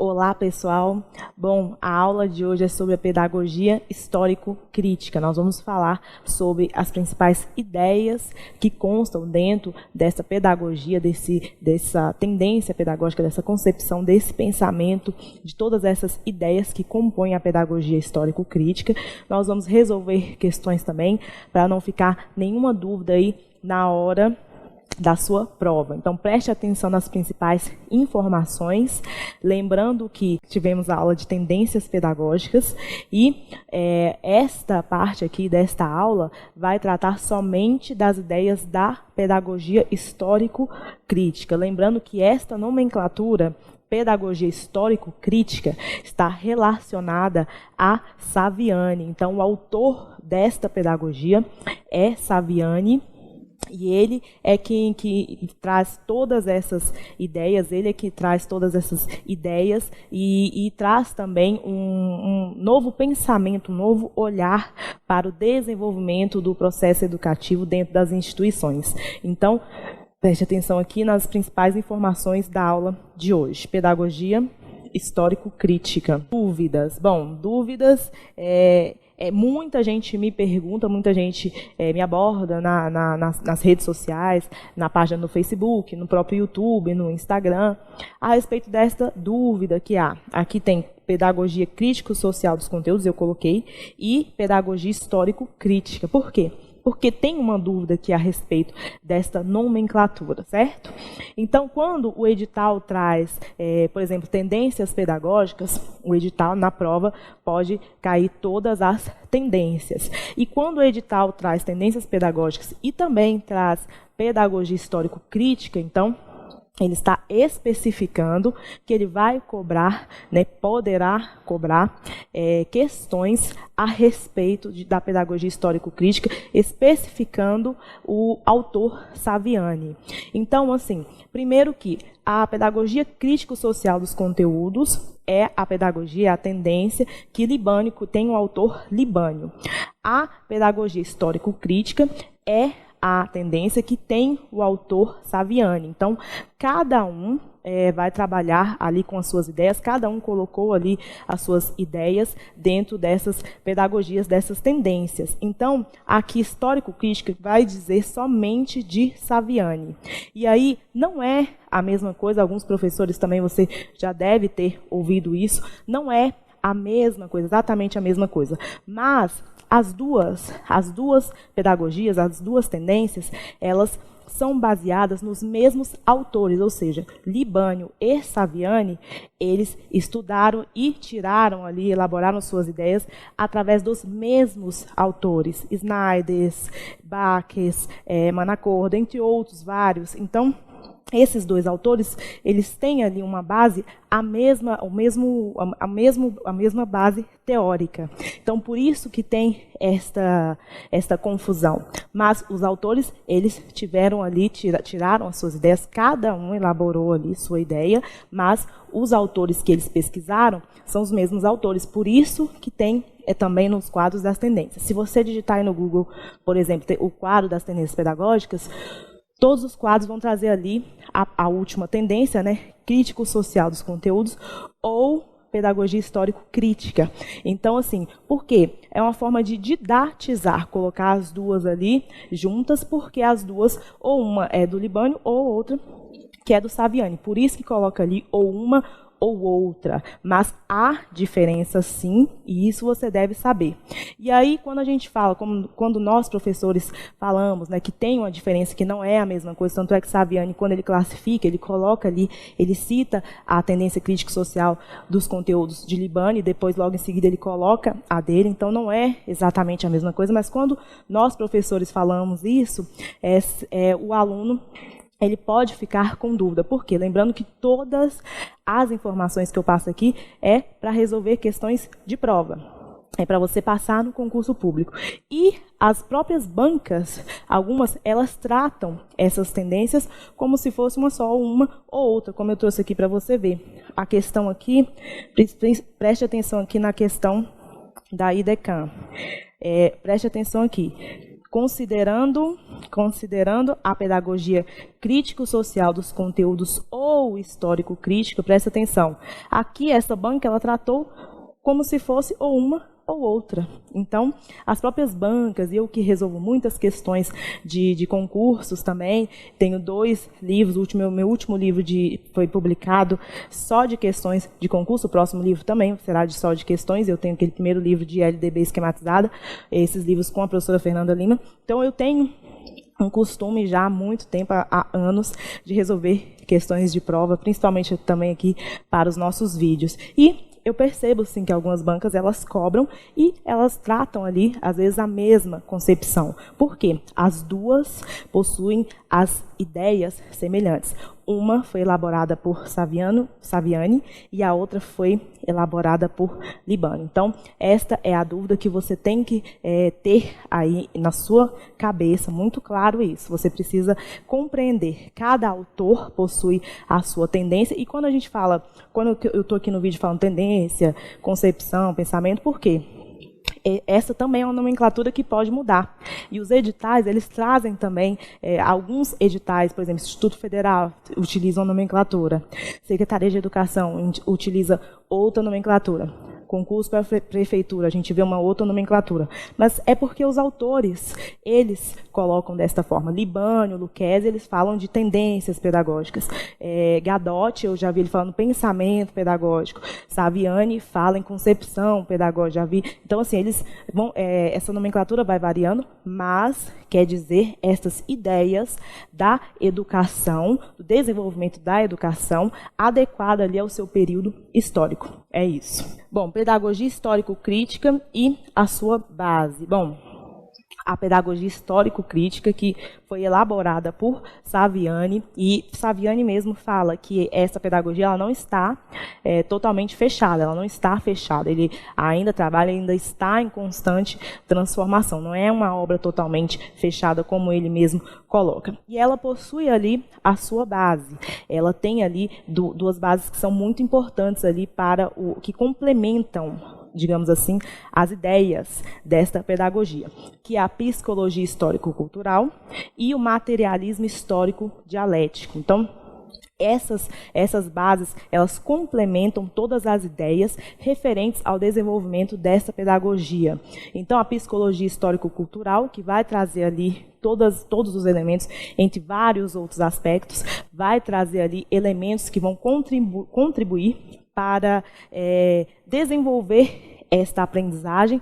Olá, pessoal. Bom, a aula de hoje é sobre a pedagogia histórico-crítica. Nós vamos falar sobre as principais ideias que constam dentro dessa pedagogia, dessa tendência pedagógica, dessa concepção, desse pensamento, de todas essas ideias que compõem a pedagogia histórico-crítica. Nós vamos resolver questões também, para não ficar nenhuma dúvida aí na hora da sua prova. Então, preste atenção nas principais informações, lembrando que tivemos a aula de tendências pedagógicas e esta parte aqui desta aula vai tratar somente das ideias da pedagogia histórico-crítica. Lembrando que esta nomenclatura, pedagogia histórico-crítica, está relacionada a Saviani. Então, o autor desta pedagogia é Saviani, e ele é quem que traz todas essas ideias, e traz também um novo pensamento, um novo olhar para o desenvolvimento do processo educativo dentro das instituições. Então, preste atenção aqui nas principais informações da aula de hoje. Pedagogia histórico-crítica. Dúvidas? Bom, dúvidas muita gente me pergunta, muita gente me aborda nas redes sociais, na página no Facebook, no próprio YouTube, no Instagram, a respeito desta dúvida que há. Aqui tem pedagogia crítico-social dos conteúdos, eu coloquei, e pedagogia histórico-crítica. Por quê? Porque tem uma dúvida aqui a respeito desta nomenclatura, certo? Então, quando o edital traz, por exemplo, tendências pedagógicas, o edital na prova pode cair todas as tendências. E quando o edital traz tendências pedagógicas e também traz pedagogia histórico-crítica, então, ele está especificando que ele vai cobrar, poderá cobrar questões a respeito da pedagogia histórico-crítica, especificando o autor Saviani. Então, assim, primeiro que a pedagogia crítico-social dos conteúdos é a pedagogia, a tendência que Libânio tem um autor Libânio. A pedagogia histórico-crítica é a tendência que tem o autor Saviani. Então, cada um vai trabalhar ali com as suas ideias, cada um colocou ali as suas ideias dentro dessas pedagogias, dessas tendências. Então, aqui, histórico-crítica vai dizer somente de Saviani. E aí, não é a mesma coisa, alguns professores também, você já deve ter ouvido isso, não é a mesma coisa, exatamente a mesma coisa, mas as duas pedagogias, as duas tendências, elas são baseadas nos mesmos autores, ou seja, Libânio e Saviani, eles estudaram e tiraram ali, elaboraram suas ideias através dos mesmos autores, Snyders, Baques, Manacorda, entre outros vários. Então, esses dois autores, eles têm ali uma base, a mesma base teórica. Então, por isso que tem esta confusão. Mas os autores, eles tiveram ali, tiraram as suas ideias, cada um elaborou ali sua ideia, mas os autores que eles pesquisaram são os mesmos autores. Por isso que tem também nos quadros das tendências. Se você digitar aí no Google, por exemplo, o quadro das tendências pedagógicas, todos os quadros vão trazer ali a última tendência, crítico-social dos conteúdos ou pedagogia histórico-crítica. Então, assim, por quê? É uma forma de didatizar, colocar as duas ali juntas, porque as duas, ou uma é do Libânio, ou outra que é do Saviani. Por isso que coloca ali ou uma ou outra, mas há diferença sim, e isso você deve saber. E aí, quando a gente fala, quando nós professores falamos, que tem uma diferença, que não é a mesma coisa, tanto é que Saviani, quando ele classifica, ele coloca ali, ele cita a tendência crítico-social dos conteúdos de Libânio, e depois, logo em seguida, ele coloca a dele, então não é exatamente a mesma coisa, mas quando nós professores falamos isso, o aluno ele pode ficar com dúvida. Por quê? Lembrando que todas as informações que eu passo aqui é para resolver questões de prova. É para você passar no concurso público. E as próprias bancas, algumas, elas tratam essas tendências como se fosse uma ou outra, como eu trouxe aqui para você ver. A questão aqui, preste atenção aqui na questão da IDECAM. Preste atenção aqui. considerando a pedagogia crítico-social dos conteúdos ou histórico-crítico, presta atenção. Aqui, essa banca, ela tratou como se fosse ou uma ou outra. Então, as próprias bancas, e eu que resolvo muitas questões de concursos também, tenho 2 livros, meu último livro foi publicado só de questões de concurso, o próximo livro também será só de questões, eu tenho aquele primeiro livro de LDB esquematizada, esses livros com a professora Fernanda Lima. Então, eu tenho um costume já há muito tempo, há anos, de resolver questões de prova, principalmente também aqui para os nossos vídeos. E eu percebo, sim, que algumas bancas, elas cobram e elas tratam ali, às vezes, a mesma concepção. Por quê? As duas possuem as ideias semelhantes. Uma foi elaborada por Saviani e a outra foi elaborada por Libânio. Então, esta é a dúvida que você tem que ter aí na sua cabeça, muito claro isso. Você precisa compreender. Cada autor possui a sua tendência. E quando a gente fala, quando eu estou aqui no vídeo falando tendência, concepção, pensamento, por quê? Essa também é uma nomenclatura que pode mudar. E os editais, eles trazem também, alguns editais, por exemplo, Instituto Federal utiliza uma nomenclatura, Secretaria de Educação utiliza outra nomenclatura, concurso para a prefeitura, a gente vê uma outra nomenclatura. Mas é porque os autores, eles colocam desta forma. Libânio, Lucchesi, eles falam de tendências pedagógicas. Gadotti, eu já vi ele falando pensamento pedagógico. Saviani fala em concepção pedagógica, já vi. Então, assim, eles vão, essa nomenclatura vai variando, mas quer dizer estas ideias da educação, do desenvolvimento da educação, adequada ali ao seu período histórico. É isso. Bom, pedagogia histórico-crítica e a sua base. Bom, a pedagogia histórico-crítica que foi elaborada por Saviani, e Saviani mesmo fala que essa pedagogia ela não está totalmente fechada, ela não está fechada, ele ainda trabalha, ainda está em constante transformação, não é uma obra totalmente fechada como ele mesmo coloca. E ela possui ali a sua base, ela tem ali duas bases que são muito importantes ali para o que complementam, digamos assim, as ideias desta pedagogia, que é a psicologia histórico-cultural e o materialismo histórico-dialético. Então, essas bases, elas complementam todas as ideias referentes ao desenvolvimento dessa pedagogia. Então, a psicologia histórico-cultural, que vai trazer ali todos os elementos, entre vários outros aspectos, vai trazer ali elementos que vão contribuir para desenvolver esta aprendizagem,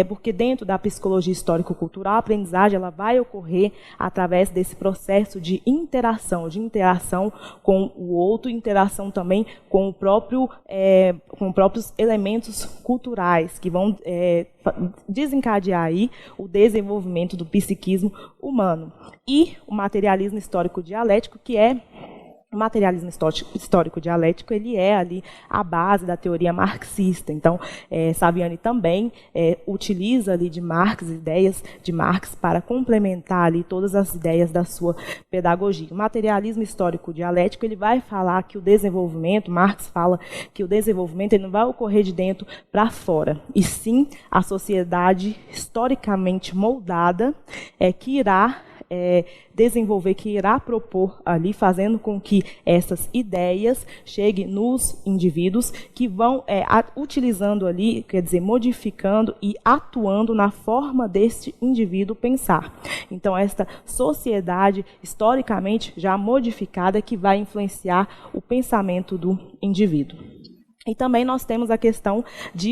porque dentro da psicologia histórico-cultural, a aprendizagem ela vai ocorrer através desse processo de interação com o outro, interação também com com próprios elementos culturais que vão desencadear aí o desenvolvimento do psiquismo humano. E o materialismo histórico-dialético, que é o materialismo histórico-dialético, ele é ali a base da teoria marxista. Então, Saviani também utiliza ali de Marx, ideias de Marx, para complementar ali todas as ideias da sua pedagogia. O materialismo histórico-dialético, ele vai falar que o desenvolvimento, Marx fala que o desenvolvimento ele não vai ocorrer de dentro para fora, e sim a sociedade historicamente moldada que irá desenvolver, que irá propor ali, fazendo com que essas ideias cheguem nos indivíduos que vão utilizando ali, quer dizer, modificando e atuando na forma deste indivíduo pensar. Então, esta sociedade historicamente já modificada que vai influenciar o pensamento do indivíduo. E também nós temos a questão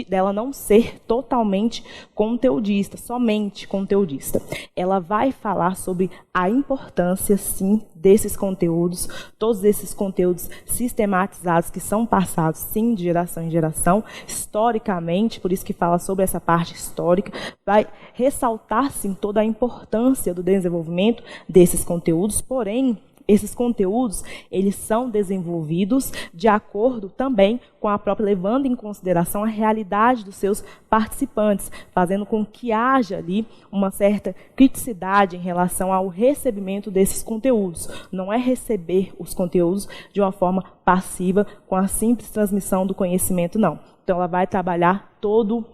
dela não ser totalmente conteudista, somente conteudista. Ela vai falar sobre a importância, sim, desses conteúdos, todos esses conteúdos sistematizados que são passados, sim, de geração em geração, historicamente, por isso que fala sobre essa parte histórica, vai ressaltar, sim, toda a importância do desenvolvimento desses conteúdos, porém, esses conteúdos, eles são desenvolvidos de acordo também com a própria, levando em consideração a realidade dos seus participantes, fazendo com que haja ali uma certa criticidade em relação ao recebimento desses conteúdos. Não é receber os conteúdos de uma forma passiva, com a simples transmissão do conhecimento, não. Então, ela vai trabalhar todo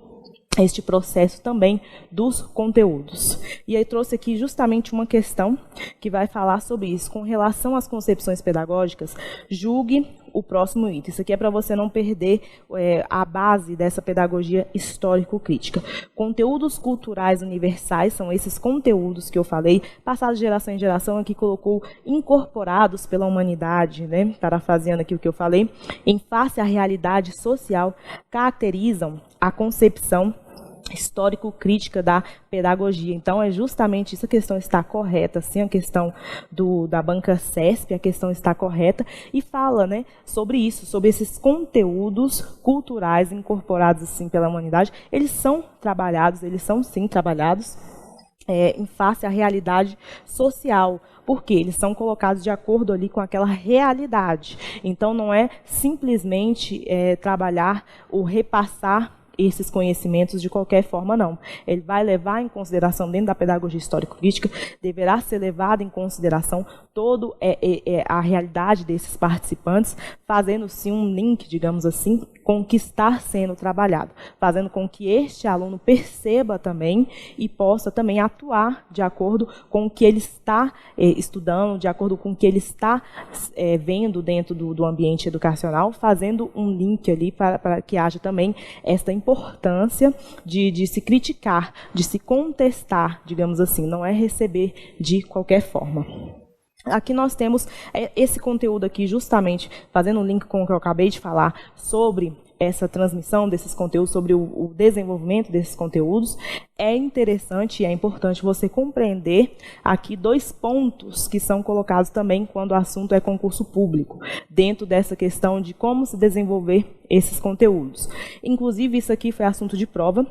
este processo também dos conteúdos. E aí trouxe aqui justamente uma questão que vai falar sobre isso. Com relação às concepções pedagógicas, julgue o próximo item. Isso aqui é para você não perder a base dessa pedagogia histórico-crítica. Conteúdos culturais universais são esses conteúdos que eu falei, passados de geração em geração, aqui colocou incorporados pela humanidade, né? Parafraseando aqui o que eu falei, em face à realidade social, caracterizam a concepção histórico-crítica da pedagogia. Então, é justamente isso, a questão está correta, sim, a questão da banca CESP, a questão está correta, e fala, né, sobre isso, sobre esses conteúdos culturais incorporados assim, pela humanidade. Eles são trabalhados, eles são, sim, trabalhados em face à realidade social, porque eles são colocados de acordo ali com aquela realidade. Então, não é simplesmente trabalhar ou repassar esses conhecimentos de qualquer forma, não. Ele vai levar em consideração, dentro da pedagogia histórico-crítica, deverá ser levado em consideração toda a realidade desses participantes, fazendo sim um link, digamos assim, com o que está sendo trabalhado, fazendo com que este aluno perceba também e possa também atuar de acordo com o que ele está estudando, de acordo com o que ele está vendo dentro do ambiente educacional, fazendo um link ali para que haja também esta importância de se criticar, de se contestar, digamos assim, não é receber de qualquer forma. Aqui nós temos esse conteúdo aqui, justamente fazendo um link com o que eu acabei de falar sobre essa transmissão desses conteúdos, sobre o desenvolvimento desses conteúdos. É interessante e é importante você compreender aqui 2 pontos que são colocados também quando o assunto é concurso público, dentro dessa questão de como se desenvolver esses conteúdos. Inclusive, isso aqui foi assunto de prova.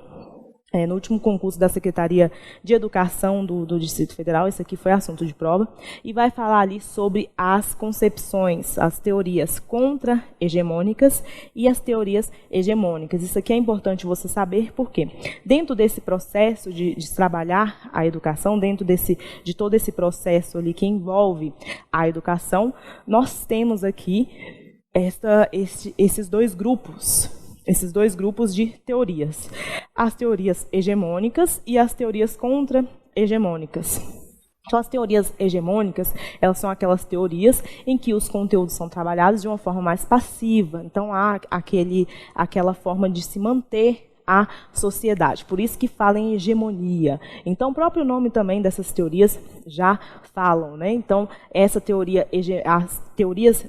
No último concurso da Secretaria de Educação do Distrito Federal, isso aqui foi assunto de prova, e vai falar ali sobre as concepções, as teorias contra-hegemônicas e as teorias hegemônicas. Isso aqui é importante você saber, porque dentro desse processo de trabalhar a educação, dentro de todo esse processo ali que envolve a educação, nós temos aqui esses dois grupos de teorias. As teorias hegemônicas e as teorias contra-hegemônicas. Então, as teorias hegemônicas, elas são aquelas teorias em que os conteúdos são trabalhados de uma forma mais passiva. Então, há aquela forma de se manter a sociedade. Por isso que fala em hegemonia. Então, o próprio nome também dessas teorias já falam, né? Então, essa teoria, as teorias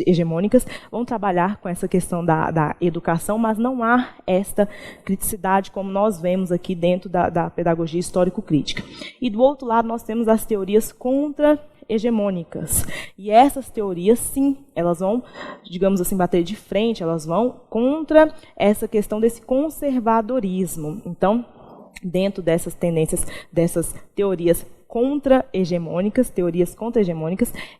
hegemônicas vão trabalhar com essa questão da educação, mas não há esta criticidade como nós vemos aqui dentro da pedagogia histórico-crítica. E do outro lado, nós temos as teorias contra-hegemônicas. E essas teorias, sim, elas vão, digamos assim, bater de frente, elas vão contra essa questão desse conservadorismo. Então, dentro dessas tendências, dessas teorias contra-hegemônicas,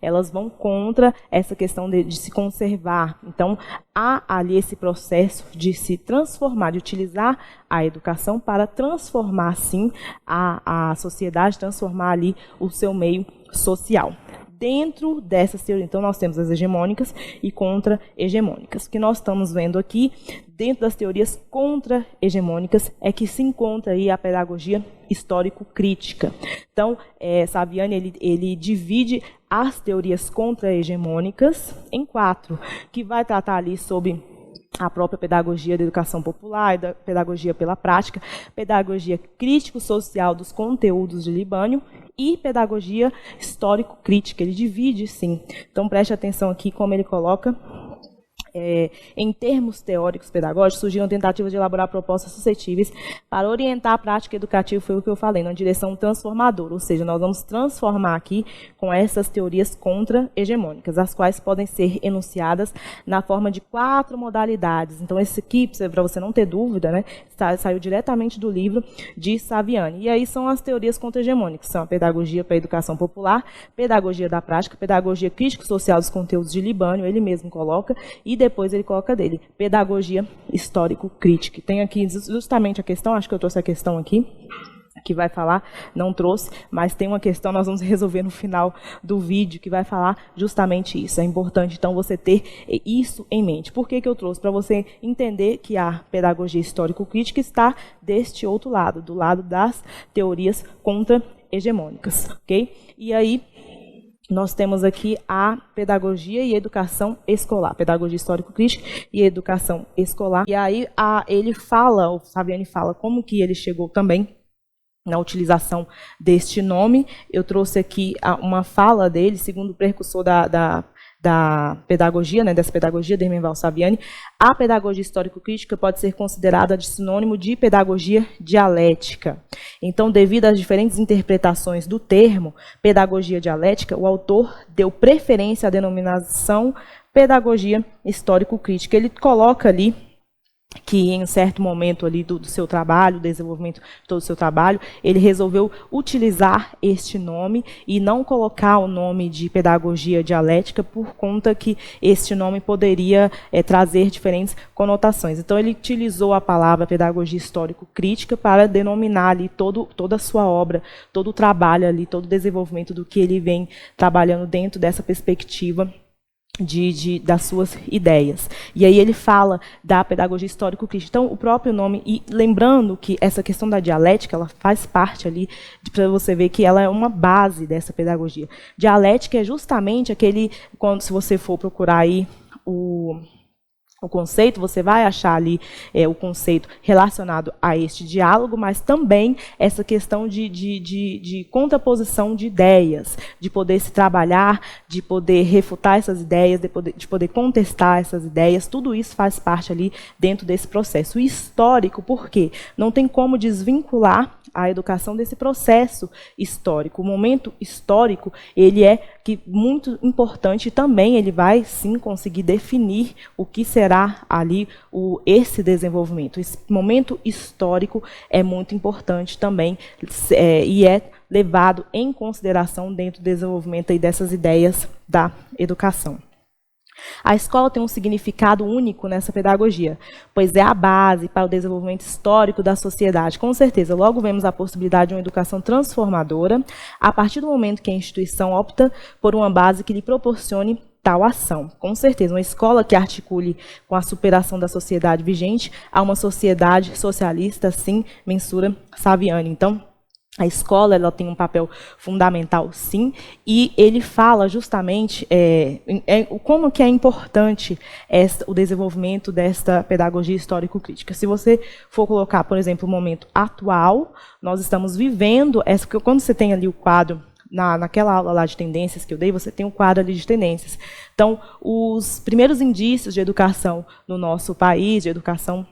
elas vão contra essa questão de se conservar. Então, há ali esse processo de se transformar, de utilizar a educação para transformar, sim, a sociedade, transformar ali o seu meio social. Dentro dessas teorias, então, nós temos as hegemônicas e contra-hegemônicas. O que nós estamos vendo aqui, dentro das teorias contra-hegemônicas, é que se encontra aí a pedagogia histórico-crítica. Então, Saviani, ele divide as teorias contra-hegemônicas em 4, que vai tratar ali sobre a própria pedagogia da educação popular, da pedagogia pela prática, pedagogia crítico-social dos conteúdos de Libânio e pedagogia histórico-crítica. Ele divide, sim. Então, preste atenção aqui como ele coloca. Em termos teóricos pedagógicos, surgiram tentativas de elaborar propostas suscetíveis para orientar a prática educativa, foi o que eu falei, numa direção transformadora, ou seja, nós vamos transformar aqui com essas teorias contra-hegemônicas, as quais podem ser enunciadas na forma de 4 modalidades. Então, esse aqui, para você não ter dúvida, né, saiu diretamente do livro de Saviani. E aí são as teorias contra-hegemônicas, são a pedagogia para a educação popular, pedagogia da prática, pedagogia crítico-social dos conteúdos de Libânio, ele mesmo coloca, e depois ele coloca dele, pedagogia histórico-crítica. Tem aqui justamente a questão, acho que eu trouxe a questão aqui, que vai falar, não trouxe, mas tem uma questão, nós vamos resolver no final do vídeo, que vai falar justamente isso. É importante, então, você ter isso em mente. Por que eu trouxe? Para você entender que a pedagogia histórico-crítica está deste outro lado, do lado das teorias contra-hegemônicas. Okay? E aí, nós temos aqui a pedagogia e educação escolar, pedagogia histórico-crítica e educação escolar. E aí, ele fala, o Saviani fala como que ele chegou também na utilização deste nome. Eu trouxe aqui uma fala dele, segundo o precursor da pedagogia, né, dessa pedagogia, Dermenval Saviani. A pedagogia histórico-crítica pode ser considerada de sinônimo de pedagogia dialética. Então, devido às diferentes interpretações do termo pedagogia dialética, o autor deu preferência à denominação pedagogia histórico-crítica. Ele coloca ali que em um certo momento ali do seu trabalho, desenvolvimento de todo o seu trabalho, ele resolveu utilizar este nome e não colocar o nome de pedagogia dialética por conta que este nome poderia trazer diferentes conotações. Então, ele utilizou a palavra pedagogia histórico-crítica para denominar ali toda a sua obra, todo o trabalho ali, todo o desenvolvimento do que ele vem trabalhando dentro dessa perspectiva das suas ideias. E aí ele fala da pedagogia histórico-crítica. Então, o próprio nome, e lembrando que essa questão da dialética, ela faz parte ali, para você ver que ela é uma base dessa pedagogia. Dialética é justamente aquele, se você for procurar aí o conceito, você vai achar ali o conceito relacionado a este diálogo, mas também essa questão de contraposição de ideias, de poder se trabalhar, de poder refutar essas ideias, de poder contestar essas ideias, tudo isso faz parte ali dentro desse processo. Histórico, por quê? Não tem como desvincular a educação desse processo histórico. O momento histórico, ele é muito importante e também ele vai, sim, conseguir definir o que será ali esse desenvolvimento. Esse momento histórico é muito importante também e é levado em consideração dentro do desenvolvimento aí dessas ideias da educação. A escola tem um significado único nessa pedagogia, pois é a base para o desenvolvimento histórico da sociedade. Com certeza, logo vemos a possibilidade de uma educação transformadora, a partir do momento que a instituição opta por uma base que lhe proporcione tal ação. Com certeza, uma escola que articule com a superação da sociedade vigente a uma sociedade socialista, assim, mensura Saviani. Então, a escola, ela tem um papel fundamental, sim, e ele fala justamente como que é importante o desenvolvimento desta pedagogia histórico-crítica. Se você for colocar, por exemplo, o momento atual, nós estamos vivendo, porque quando você tem ali o quadro, naquela aula lá de tendências que eu dei, você tem um quadro ali de tendências. Então, os primeiros indícios de educação no nosso país, de educação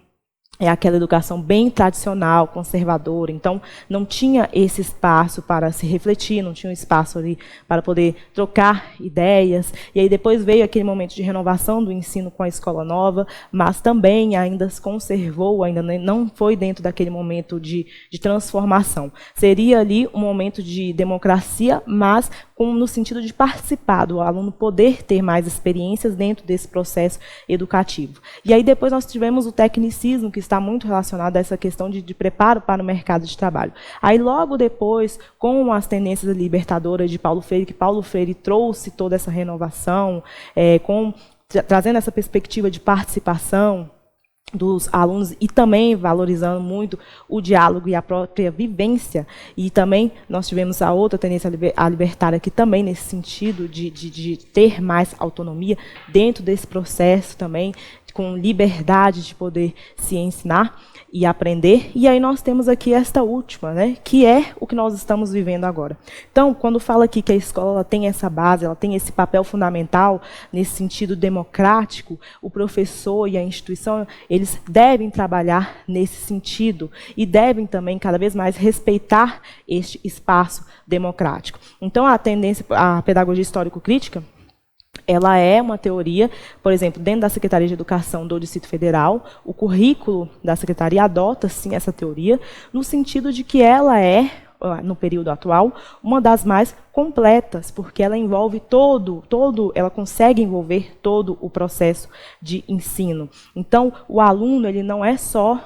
é aquela educação bem tradicional, conservadora. Então, não tinha esse espaço para se refletir, não tinha um espaço ali para poder trocar ideias. E aí depois veio aquele momento de renovação do ensino com a escola nova, mas também ainda se conservou, ainda não foi dentro daquele momento de transformação. Seria ali um momento de democracia, mas no sentido de participar, do aluno poder ter mais experiências dentro desse processo educativo. E aí depois nós tivemos o tecnicismo, que está muito relacionado a essa questão de preparo para o mercado de trabalho. Aí logo depois, com as tendências libertadoras de Paulo Freire, que Paulo Freire trouxe toda essa renovação, trazendo essa perspectiva de participação dos alunos e também valorizando muito o diálogo e a própria vivência. E também nós tivemos a outra tendência libertária que também nesse sentido de ter mais autonomia dentro desse processo também, com liberdade de poder se ensinar e aprender. E aí nós temos aqui esta última, né, que é o que nós estamos vivendo agora. Então, quando fala aqui que a escola ela tem essa base, ela tem esse papel fundamental nesse sentido democrático, o professor e a instituição, eles devem trabalhar nesse sentido e devem também cada vez mais respeitar este espaço democrático. Então, a pedagogia histórico-crítica, ela é uma teoria, por exemplo, dentro da Secretaria de Educação do Distrito Federal, o currículo da Secretaria adota, sim, essa teoria, no sentido de que ela é, no período atual, uma das mais completas, porque ela envolve ela consegue envolver todo o processo de ensino. Então, o aluno, ele não é só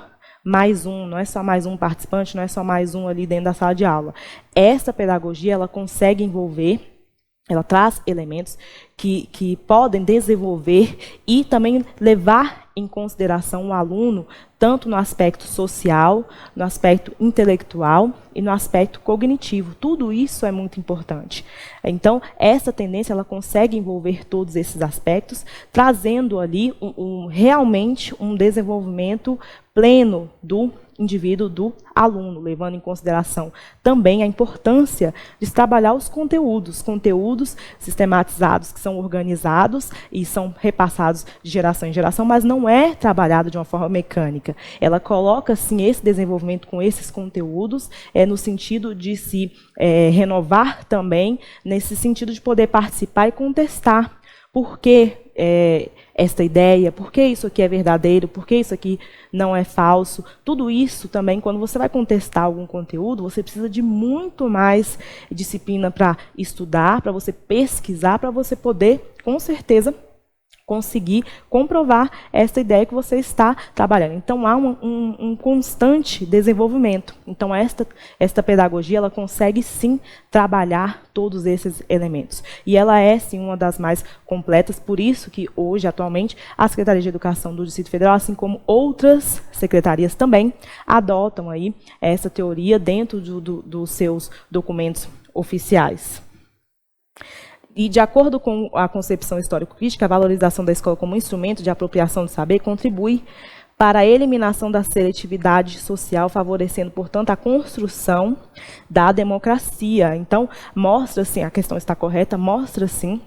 mais um, não é só mais um participante, não é só mais um ali dentro da sala de aula. Essa pedagogia, ela consegue envolver, ela traz elementos que podem desenvolver e também levar em consideração o aluno, tanto no aspecto social, no aspecto intelectual e no aspecto cognitivo. Tudo isso é muito importante. Então, essa tendência ela consegue envolver todos esses aspectos, trazendo ali realmente um desenvolvimento pleno do indivíduo, do aluno, levando em consideração também a importância de se trabalhar os conteúdos sistematizados, que são organizados e são repassados de geração em geração, mas não é trabalhado de uma forma mecânica. Ela coloca, sim, esse desenvolvimento com esses conteúdos, no sentido de se renovar também, nesse sentido de poder participar e contestar. Por que esta ideia? Por que isso aqui é verdadeiro? Por que isso aqui não é falso? Tudo isso também, quando você vai contestar algum conteúdo, você precisa de muito mais disciplina para estudar, para você pesquisar, para você poder, com certeza, conseguir comprovar essa ideia que você está trabalhando. Então, há um constante desenvolvimento. Então, esta pedagogia, ela consegue, sim, trabalhar todos esses elementos. E ela é, sim, uma das mais completas, por isso que, hoje, atualmente, a Secretaria de Educação do Distrito Federal, assim como outras secretarias também, adotam aí essa teoria dentro dos seus documentos oficiais. E, de acordo com a concepção histórico-crítica, a valorização da escola como instrumento de apropriação do saber contribui para a eliminação da seletividade social, favorecendo, portanto, a construção da democracia. Então, mostra, sim, a questão está correta, mostra, sim,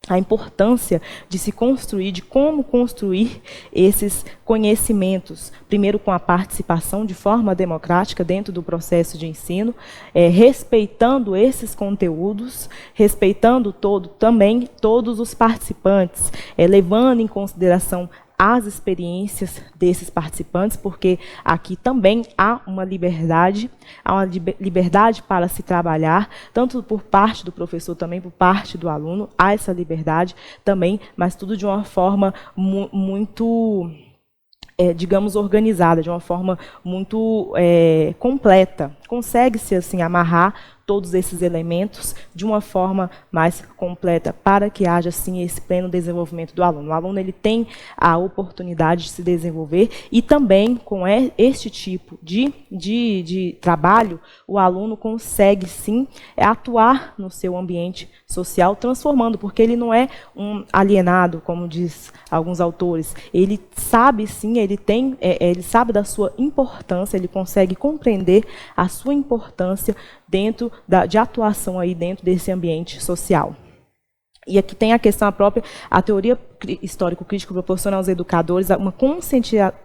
a importância de se construir, de como construir esses conhecimentos, primeiro com a participação de forma democrática dentro do processo de ensino, respeitando esses conteúdos, respeitando também todos os participantes, levando em consideração as experiências desses participantes, porque aqui também há uma liberdade para se trabalhar, tanto por parte do professor, também por parte do aluno, há essa liberdade também, mas tudo de uma forma muito, digamos, organizada, de uma forma muito completa. Consegue-se, assim, amarrar todos esses elementos de uma forma mais completa, para que haja, sim, esse pleno desenvolvimento do aluno. O aluno ele tem a oportunidade de se desenvolver e também, com este tipo de trabalho, o aluno consegue, sim, atuar no seu ambiente social, transformando, porque ele não é um alienado, como diz alguns autores. Ele sabe, sim, ele sabe da sua importância, ele consegue compreender a sua importância dentro de atuação aí dentro desse ambiente social. E aqui tem a questão própria, a teoria histórico-crítica proporciona aos educadores uma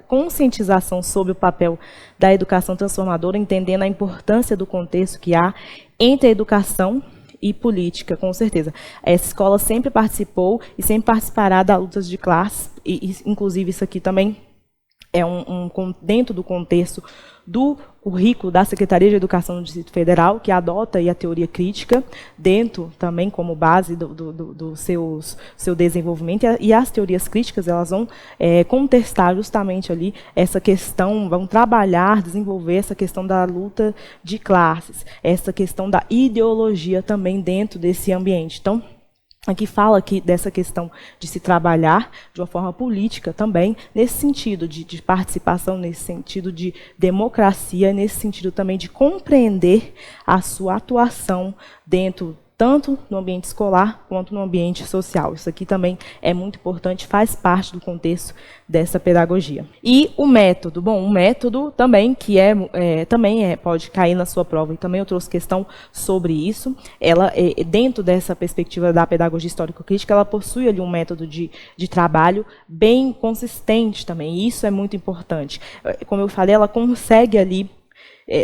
conscientização sobre o papel da educação transformadora, entendendo a importância do contexto que há entre a educação e política, com certeza. Essa escola sempre participou e sempre participará das lutas de classe, e inclusive isso aqui também é dentro do contexto do currículo da Secretaria de Educação do Distrito Federal, que adota aí a teoria crítica, dentro também como base do seu desenvolvimento, e as teorias críticas elas vão contestar justamente ali essa questão, vão trabalhar, desenvolver essa questão da luta de classes, essa questão da ideologia também dentro desse ambiente. Então, aqui fala dessa questão de se trabalhar de uma forma política também, nesse sentido de participação, nesse sentido de democracia, nesse sentido também de compreender a sua atuação dentro, tanto no ambiente escolar quanto no ambiente social. Isso aqui também é muito importante, faz parte do contexto dessa pedagogia. E o método, bom, o método também, que pode cair na sua prova, e também eu trouxe questão sobre isso. Ela, dentro dessa perspectiva da pedagogia histórico-crítica, ela possui ali um método de trabalho bem consistente também, e isso é muito importante. Como eu falei, ela consegue ali,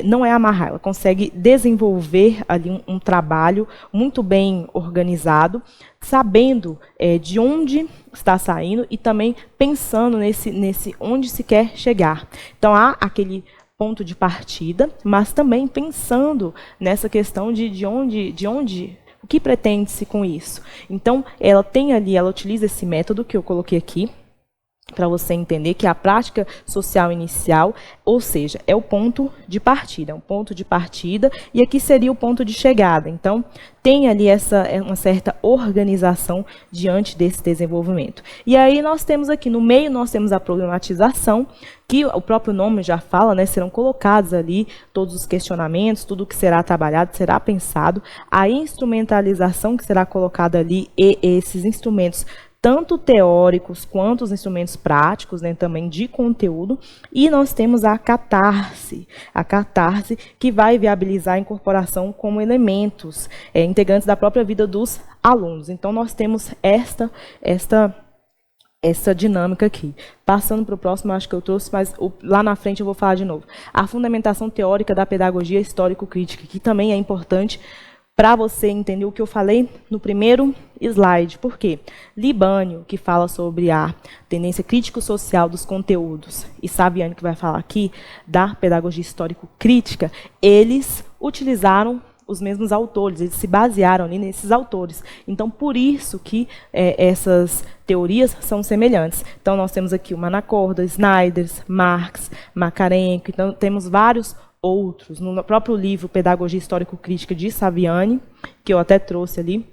não é amarrar, ela consegue desenvolver ali um trabalho muito bem organizado, sabendo de onde está saindo e também pensando nesse onde se quer chegar. Então, há aquele ponto de partida, mas também pensando nessa questão de onde o que pretende-se com isso. Então, ela utiliza esse método que eu coloquei aqui, para você entender que a prática social inicial, ou seja, é o ponto de partida, e aqui seria o ponto de chegada. Então, tem ali uma certa organização diante desse desenvolvimento. E aí nós temos aqui, no meio, nós temos a problematização, que o próprio nome já fala, né, serão colocados ali todos os questionamentos, tudo que será trabalhado, será pensado, a instrumentalização que será colocada ali, e esses instrumentos tanto teóricos quanto os instrumentos práticos, né, também de conteúdo, e nós temos a catarse que vai viabilizar a incorporação como elementos integrantes da própria vida dos alunos. Então, nós temos essa dinâmica aqui. Passando para o próximo, acho que eu trouxe, mas lá na frente eu vou falar de novo. A fundamentação teórica da pedagogia histórico-crítica, que também é importante para você entender o que eu falei no primeiro slide. Por quê? Libânio, que fala sobre a tendência crítico-social dos conteúdos, e Saviani, que vai falar aqui da pedagogia histórico-crítica, eles utilizaram os mesmos autores, eles se basearam ali nesses autores. Então, por isso que essas teorias são semelhantes. Então, nós temos aqui o Manacorda, Snyder, Marx, Makarenko, então temos vários outros. No próprio livro Pedagogia Histórico-Crítica de Saviani, que eu até trouxe ali,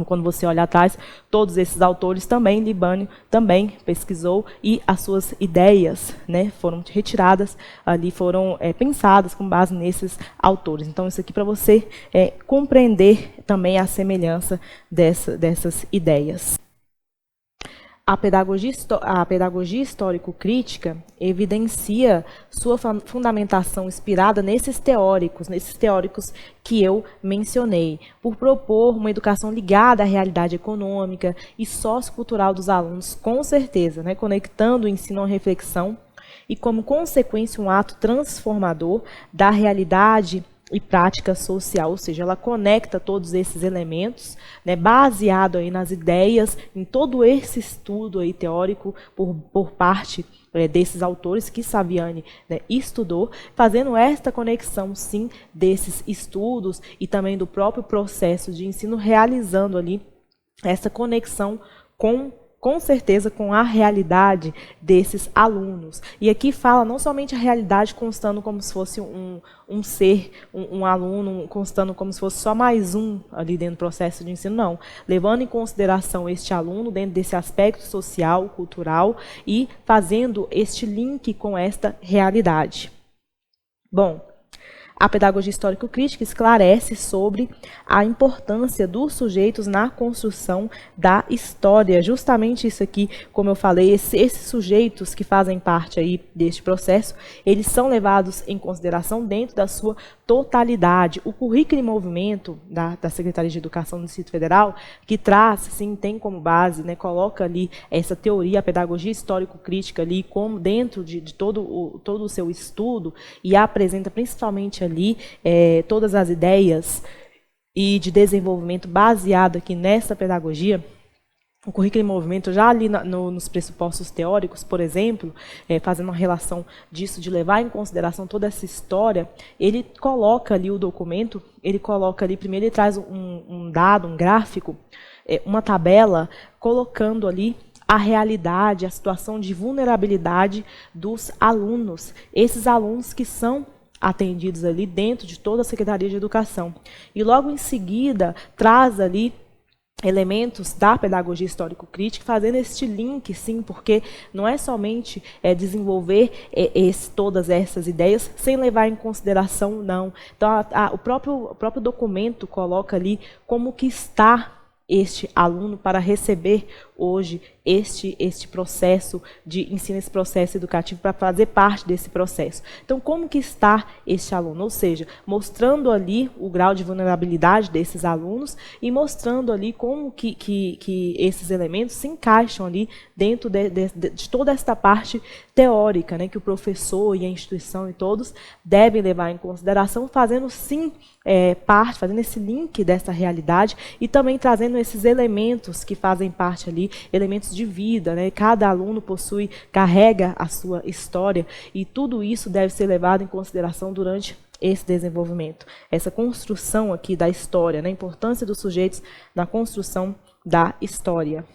quando você olha atrás, todos esses autores também, Libânio também pesquisou, e as suas ideias, né, foram retiradas ali, foram pensadas com base nesses autores. Então, isso aqui para você compreender também a semelhança dessas ideias. A pedagogia histórico-crítica evidencia sua fundamentação inspirada nesses teóricos que eu mencionei, por propor uma educação ligada à realidade econômica e sociocultural dos alunos, com certeza, né, conectando o ensino à reflexão e, como consequência, um ato transformador da realidade e prática social, ou seja, ela conecta todos esses elementos, né, baseado aí nas ideias, em todo esse estudo aí teórico por parte desses autores que Saviani, né, estudou, fazendo esta conexão, sim, desses estudos e também do próprio processo de ensino, realizando ali essa conexão com certeza, com a realidade desses alunos. E aqui fala não somente a realidade constando como se fosse um ser, um aluno, constando como se fosse só mais um ali dentro do processo de ensino, não. Levando em consideração este aluno dentro desse aspecto social, cultural, e fazendo este link com esta realidade. Bom, a pedagogia histórico-crítica esclarece sobre a importância dos sujeitos na construção da história. Justamente isso aqui, como eu falei, esses sujeitos que fazem parte aí deste processo, eles são levados em consideração dentro da sua totalidade. O currículo em movimento da Secretaria de Educação do Distrito Federal, que traz, sim, tem como base, né, coloca ali essa teoria, a pedagogia histórico-crítica ali como dentro de todo o seu estudo, e apresenta principalmente ali todas as ideias e de desenvolvimento baseado aqui nessa pedagogia. O currículo em movimento, já ali nos pressupostos teóricos, por exemplo, fazendo uma relação disso, de levar em consideração toda essa história, ele coloca ali o documento, ele coloca ali, primeiro ele traz um dado, um gráfico, uma tabela, colocando ali a realidade, a situação de vulnerabilidade dos alunos, esses alunos que são atendidos ali dentro de toda a Secretaria de Educação. E logo em seguida, traz ali elementos da pedagogia histórico-crítica, fazendo este link, sim, porque não é somente desenvolver todas essas ideias sem levar em consideração, não. Então, o próprio documento coloca ali como que está este aluno para receber hoje este processo de ensino, esse processo educativo, para fazer parte desse processo. Então, como que está este aluno? Ou seja, mostrando ali o grau de vulnerabilidade desses alunos e mostrando ali como que esses elementos se encaixam ali dentro de toda esta parte teórica, né, que o professor e a instituição e todos devem levar em consideração, fazendo sim fazendo esse link dessa realidade e também trazendo esses elementos que fazem parte ali, elementos de vida, né? Cada aluno carrega a sua história, e tudo isso deve ser levado em consideração durante esse desenvolvimento, essa construção aqui da história, né? A importância dos sujeitos na construção da história.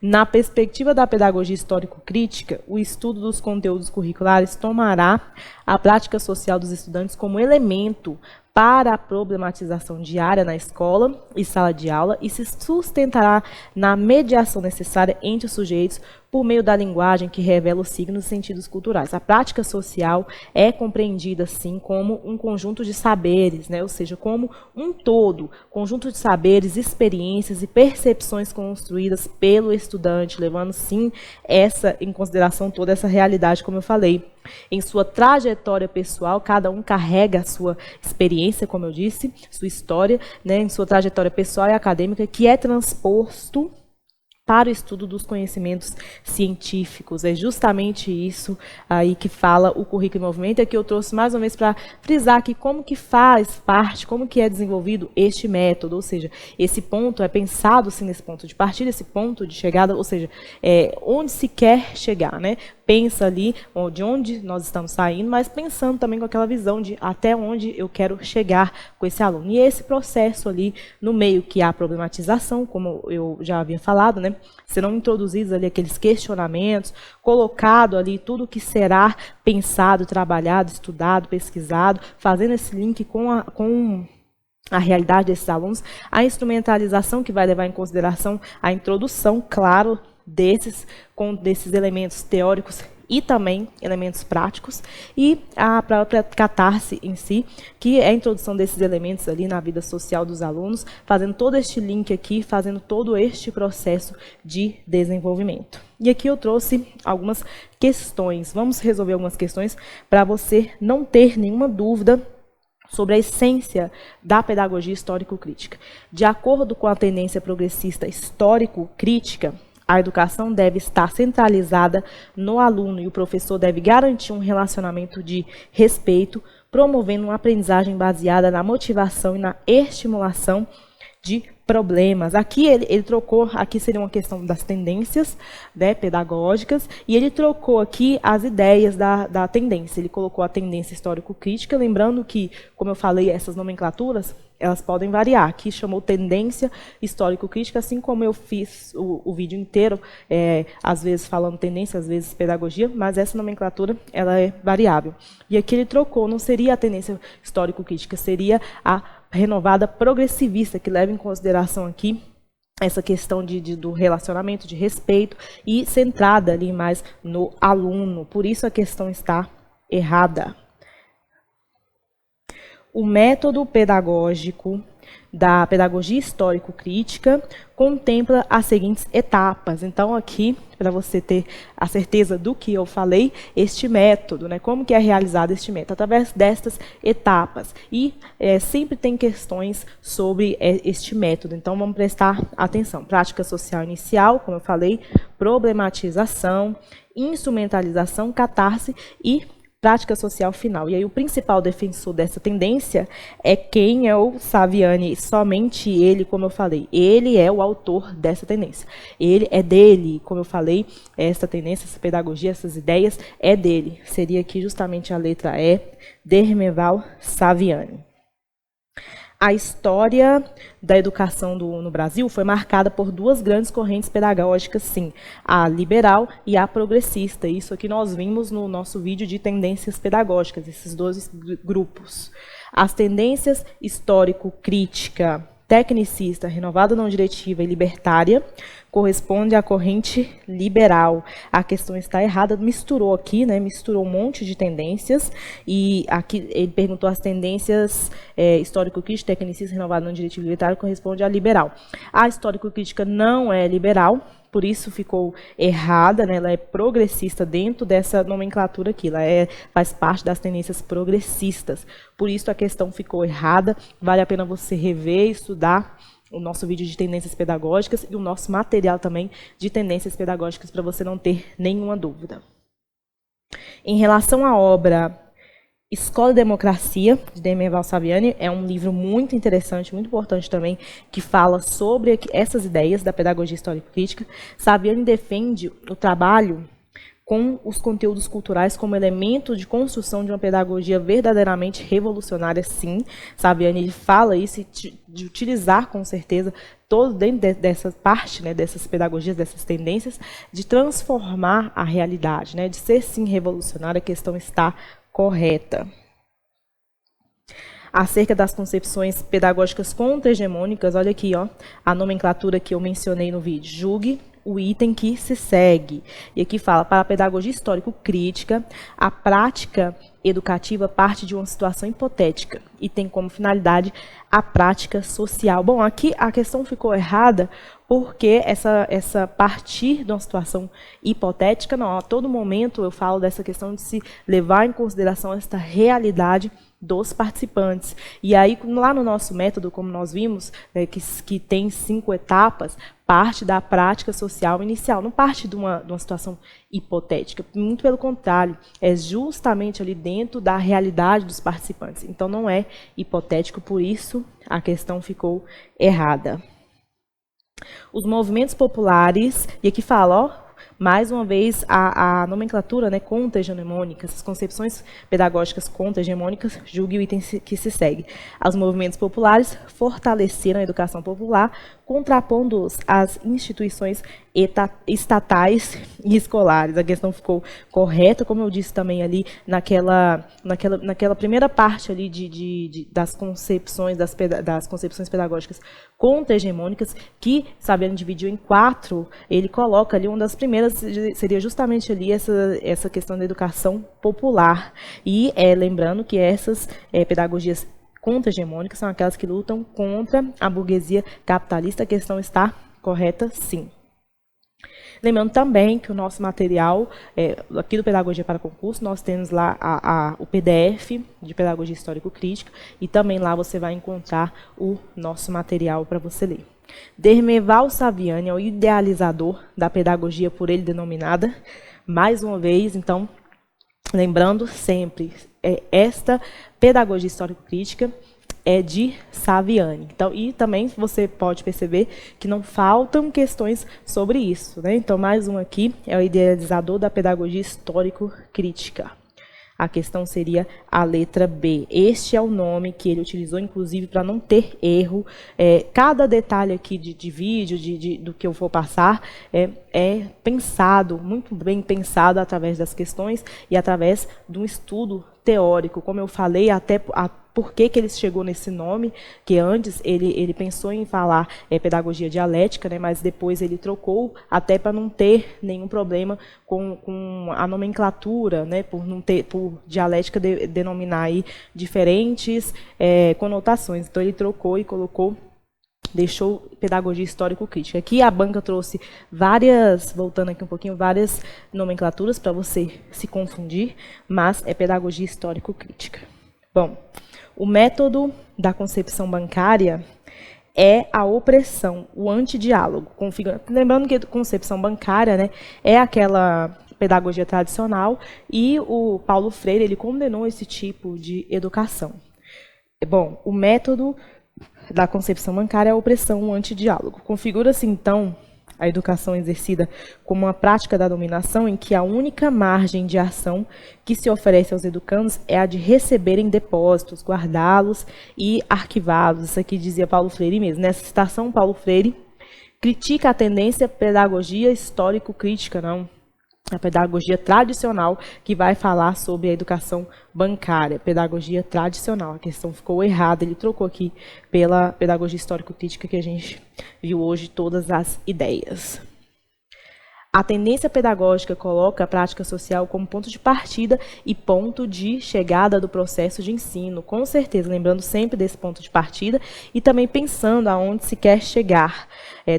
Na perspectiva da pedagogia histórico-crítica, o estudo dos conteúdos curriculares tomará a prática social dos estudantes como elemento para a problematização diária na escola e sala de aula e se sustentará na mediação necessária entre os sujeitos por meio da linguagem que revela os signos e sentidos culturais. A prática social é compreendida, assim, como um conjunto de saberes, né? Ou seja, como um todo, conjunto de saberes, experiências e percepções construídas pelo estudante, levando, sim, em consideração toda essa realidade, como eu falei. Em sua trajetória pessoal, cada um carrega a sua experiência, como eu disse, sua história, né, em sua trajetória pessoal e acadêmica, que é transposto para o estudo dos conhecimentos científicos. É justamente isso aí que fala o Currículo em Movimento, e aqui eu trouxe mais uma vez para frisar aqui como que faz parte, como que é desenvolvido este método, ou seja, esse ponto é pensado sim nesse ponto de partida, esse ponto de chegada, ou seja, onde se quer chegar, né? Pensa ali de onde nós estamos saindo, mas pensando também com aquela visão de até onde eu quero chegar com esse aluno. E esse processo ali, no meio que há a problematização, como eu já havia falado, né? Serão introduzidos ali aqueles questionamentos, colocado ali tudo que será pensado, trabalhado, estudado, pesquisado, fazendo esse link com a realidade desses alunos, a instrumentalização que vai levar em consideração a introdução, claro, desses elementos teóricos e também elementos práticos, e a própria catarse em si, que é a introdução desses elementos ali na vida social dos alunos, fazendo todo este link aqui, fazendo todo este processo de desenvolvimento. E aqui eu trouxe algumas questões, vamos resolver algumas questões para você não ter nenhuma dúvida sobre a essência da pedagogia histórico-crítica. De acordo com a tendência progressista histórico-crítica, a educação deve estar centralizada no aluno e o professor deve garantir um relacionamento de respeito, promovendo uma aprendizagem baseada na motivação e na estimulação de problemas. Aqui ele trocou, aqui seria uma questão das tendências, né, pedagógicas, e ele trocou aqui as ideias da tendência. Ele colocou a tendência histórico-crítica, lembrando que, como eu falei, essas nomenclaturas, elas podem variar. Aqui chamou tendência histórico-crítica, assim como eu fiz o vídeo inteiro, às vezes falando tendência, às vezes pedagogia, mas essa nomenclatura ela é variável. E aqui ele trocou, não seria a tendência histórico-crítica, seria a renovada progressivista, que leva em consideração aqui essa questão do relacionamento, de respeito, e centrada ali mais no aluno. Por isso a questão está errada. O método pedagógico da pedagogia histórico-crítica contempla as seguintes etapas. Então, aqui, para você ter a certeza do que eu falei, este método, né, como que é realizado este método? Através destas etapas. E sempre tem questões sobre este método, então vamos prestar atenção. Prática social inicial, como eu falei, problematização, instrumentalização, catarse e prática social final. E aí o principal defensor dessa tendência é quem é o Saviani, somente ele, como eu falei, ele é o autor dessa tendência. Ele é dele, como eu falei, essa tendência, essa pedagogia, essas ideias é dele. Seria aqui justamente a letra E, Dermeval Saviani. A história da educação no Brasil foi marcada por duas grandes correntes pedagógicas, sim, a liberal e a progressista. Isso aqui nós vimos no nosso vídeo de tendências pedagógicas, esses dois grupos. As tendências histórico-crítica, tecnicista, renovada não diretiva e libertária, corresponde à corrente liberal. A questão está errada, misturou aqui, né? Misturou um monte de tendências, e aqui ele perguntou as tendências histórico-crítica, tecnicista, renovada não diretiva e libertária, corresponde à liberal. A histórico-crítica não é liberal, por isso ficou errada, né? Ela é progressista dentro dessa nomenclatura aqui, ela faz parte das tendências progressistas. Por isso a questão ficou errada, vale a pena você rever, estudar o nosso vídeo de tendências pedagógicas e o nosso material também de tendências pedagógicas para você não ter nenhuma dúvida. Em relação à obra Escola e Democracia, de Dermeval Saviani, é um livro muito interessante, muito importante também, que fala sobre essas ideias da pedagogia histórico-crítica. Saviani defende o trabalho com os conteúdos culturais como elemento de construção de uma pedagogia verdadeiramente revolucionária, sim. Saviani ele fala isso de utilizar, com certeza, todo dentro dessa parte, né, dessas pedagogias, dessas tendências, de transformar a realidade, né, de ser, sim, revolucionária, a questão está correta. Acerca das concepções pedagógicas contra-hegemônicas, olha aqui, ó, a nomenclatura que eu mencionei no vídeo. Julgue o item que se segue. E aqui fala, para a pedagogia histórico-crítica, a prática educativa parte de uma situação hipotética e tem como finalidade a prática social. Bom, aqui a questão ficou errada porque essa partir de uma situação hipotética, não, a todo momento eu falo dessa questão de se levar em consideração esta realidade dos participantes. E aí, lá no nosso método, como nós vimos, que tem 5 etapas, parte da prática social inicial, não parte de uma situação hipotética, muito pelo contrário, é justamente ali dentro da realidade dos participantes. Então, não é hipotético, por isso a questão ficou errada. Os movimentos populares, e aqui fala, ó, mais uma vez, a nomenclatura, né, contra-hegemônica, essas concepções pedagógicas contra-hegemônicas, julgue o item que se segue. Os movimentos populares fortaleceram a educação popular, contrapondo-os às instituições estatais e escolares. A questão ficou correta, como eu disse também ali naquela primeira parte ali das concepções pedagógicas contra-hegemônicas, que Saviani dividiu em 4, ele coloca ali uma das primeiras, seria justamente ali essa questão da educação popular. E lembrando que essas pedagogias contra-hegemônicas são aquelas que lutam contra a burguesia capitalista. A questão está correta, sim. Lembrando também que o nosso material, aqui do Pedagogia para Concurso, nós temos lá o PDF de Pedagogia Histórico-Crítica e também lá você vai encontrar o nosso material para você ler. Dermeval Saviani é o idealizador da pedagogia por ele denominada. Mais uma vez, então, lembrando sempre, esta pedagogia histórico-crítica é de Saviani. Então, e também você pode perceber que não faltam questões sobre isso, né? Então, mais um aqui é o idealizador da pedagogia histórico-crítica. A questão seria a letra B. Este é o nome que ele utilizou, inclusive, para não ter erro. Cada detalhe aqui de vídeo, do que eu vou passar, é pensado, muito bem pensado através das questões e através de um estudo teórico. Como eu falei, até por que ele chegou nesse nome, que antes ele pensou em falar pedagogia dialética, né, mas depois ele trocou até para não ter nenhum problema com a nomenclatura, né, por dialética denominar aí diferentes conotações. Então ele trocou e colocou, deixou pedagogia histórico-crítica. Aqui a banca trouxe voltando aqui um pouquinho, várias nomenclaturas para você se confundir, mas é pedagogia histórico-crítica. Bom, o método da concepção bancária é a opressão, o antidiálogo. Lembrando que a concepção bancária, né, é aquela pedagogia tradicional e o Paulo Freire ele condenou esse tipo de educação. Bom, o método da concepção bancária é a opressão, o antidiálogo. Configura-se, então, a educação exercida como uma prática da dominação em que a única margem de ação que se oferece aos educandos é a de receberem depósitos, guardá-los e arquivá-los. Isso aqui dizia Paulo Freire mesmo. Nessa citação, Paulo Freire critica a tendência pedagogia histórico-crítica, não, a pedagogia tradicional, que vai falar sobre a educação bancária, pedagogia tradicional. A questão ficou errada, ele trocou aqui pela pedagogia histórico-crítica que a gente viu hoje todas as ideias. A tendência pedagógica coloca a prática social como ponto de partida e ponto de chegada do processo de ensino, com certeza, lembrando sempre desse ponto de partida e também pensando aonde se quer chegar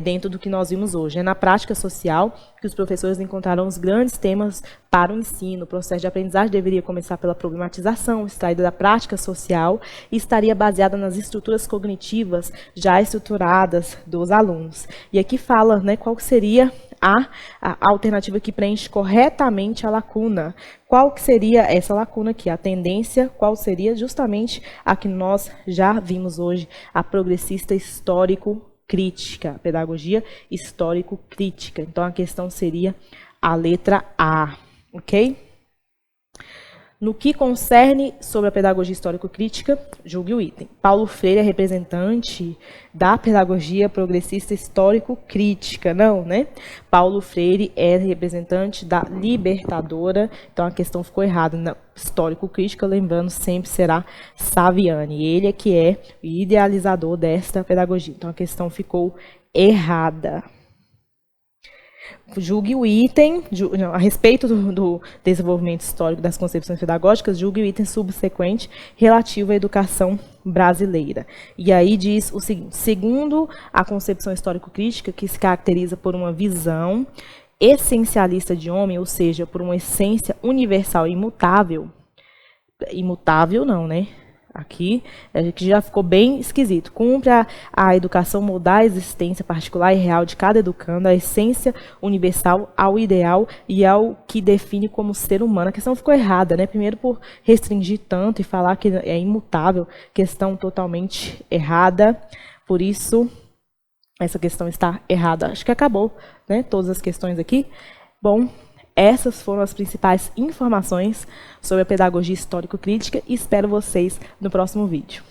dentro do que nós vimos hoje. É na prática social que os professores encontraram os grandes temas para o ensino. O processo de aprendizagem deveria começar pela problematização, extraída da prática social e estaria baseada nas estruturas cognitivas já estruturadas dos alunos. E aqui fala, né, qual seria a alternativa que preenche corretamente a lacuna. Qual que seria essa lacuna aqui? A tendência, qual seria justamente a que nós já vimos hoje, a progressista histórico-crítica, a pedagogia histórico-crítica. Então, a questão seria a letra A. Ok? No que concerne sobre a pedagogia histórico-crítica, julgue o item. Paulo Freire é representante da pedagogia progressista histórico-crítica, não, né? Paulo Freire é representante da libertadora, então a questão ficou errada. Não, histórico-crítica, lembrando, sempre será Saviani. Ele é que é o idealizador desta pedagogia, então a questão ficou errada. Julgue o item, a respeito do desenvolvimento histórico das concepções pedagógicas, julgue o item subsequente relativo à educação brasileira. E aí diz o seguinte: segundo a concepção histórico-crítica, que se caracteriza por uma visão essencialista de homem, ou seja, por uma essência universal e imutável, imutável não, né? Aqui já ficou bem esquisito. Cumpre a educação moldar a existência particular e real de cada educando, a essência universal ao ideal e ao que define como ser humano. A questão ficou errada, né? Primeiro por restringir tanto e falar que é imutável, questão totalmente errada. Por isso, essa questão está errada. Acho que acabou, né? Todas as questões aqui. Bom, essas foram as principais informações sobre a pedagogia histórico-crítica e espero vocês no próximo vídeo.